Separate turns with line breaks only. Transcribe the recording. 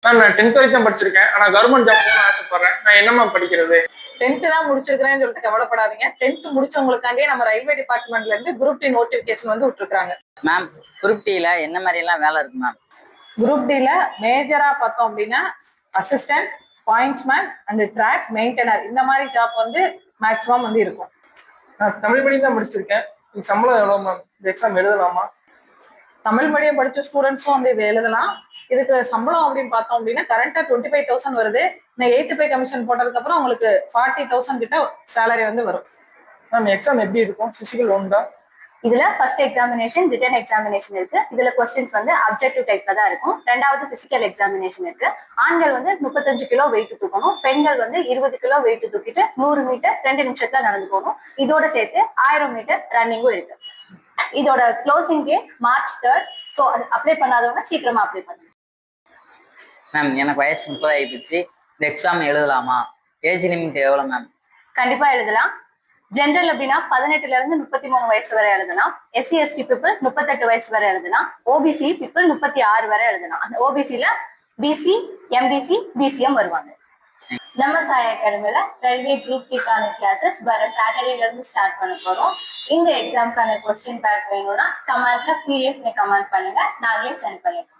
Ma'am நான் 10th வரைக்கும் தான் படிச்சிருக்கேன். ஆனா கவர்மெண்ட் ஜாப் போகணும்னு ஆசைப்படுறேன். நான் என்ன மேம் படிக்கிறது?
10th தான் முடிச்சிருக்கிறேன்னு சொல்லிட்டு கவலைப்படாதீங்க. 10th முடிச்சவங்களுக்காண்டியே நம்ம ரயில்வே டிபார்ட்மெண்ட்ல இருந்து குரூப் டி நோட்டிபிகேஷன் வந்து விட்டுருக்காங்க.
மேம் குரூப் டில என்ன மாதிரி எல்லாம் வேலை இருக்கு மேம்?
குரூப் டில மேஜரா பார்த்தோம் அப்படின்னா assistant, pointsman and track maintainer இந்த மாதிரி ஜாப் வந்து மேக்ஸிமம் வந்து இருக்கும்.
நான் தமிழ் மீடியம் தான் முடிச்சிருக்கேன். இந்த சம்பளம் எவ்வளவு மேம்? இந்த எக்ஸாம் எழுதலாமா?
தமிழ் மீடியம் படிச்ச ஸ்டூடெண்ட்ஸும் வந்து இது எழுதலாம். இதுக்கு சம்பளம் அப்படின்னு பார்த்தோம் அப்படின்னா கரண்டா 25,000 வருது. நான் 8th பே கமிஷன் போட்டதுக்கு அப்புறம் உங்களுக்கு 40,000 கிட்ட சேலரி வந்து வரும்.
மேம் எக்ஸாம் எப்படி இருக்கும்? பிசிக்கல் உண்டா?
இதுல ஃபர்ஸ்ட் எக்ஸாமினேஷன், ரிட்டன் எக்ஸாமினேஷன் இருக்கு. இதுல கொஸ்டின்ஸ் வந்து அப்ஜெக்டிவ் டைப்ல தான் இருக்கும். ரெண்டாவது பிசிக்கல் எக்ஸாமினேஷன் இருக்கு. ஆண்கள் வந்து 35 கிலோ வெயிட் தூக்கணும், பெண்கள் வந்து 20 கிலோ வெயிட் தூக்கிட்டு 100 மீட்டர் 2 நிமிஷத்துல நடந்து போகணும். இதோட சேர்த்து 1000 மீட்டர் ரன்னிங்கும் இருக்கு. இதோட closing date March 3rd. So அது அப்ளை பண்ணாதவங்க சீக்கிரமா அப்ளை பண்ணுங்க.
மேம் எனக்கு வயசு 30 ஆயிடுச்சு. இந்த எக்ஸாம் எழுதலாமா? ஏஜ் லிமிட் எவ்வளவு மேம்?
கண்டிப்பா எழுதலாம். ஜென்ரல் அப்படின்னா 18ல இருந்து 33 வயசு வரை எழுதலாம். எஸ்சி எஸ்டி பீப்புள் 38 வயசு வரை எழுதலாம். ஓபிசி பீப்புள் 36 வரை எழுதலாம். அந்த ஓபிசில பிசி, எம்பிசி, பிசிஎம் வருவாங்க. நம்ம சாய் அகாடமில ரயில்வே குரூப் டிக்கான கிளாஸஸ் வர சாட்டர்டேல இருந்து ஸ்டார்ட் பண்ண போறோம். இந்த எக்ஸாம்க்கான கொஸ்டின் பேக் வேணும்னா கமெண்ட்ல PDF கமெண்ட் பண்ணுங்க, நாங்களே சென்ட் பண்ணிடுறோம்.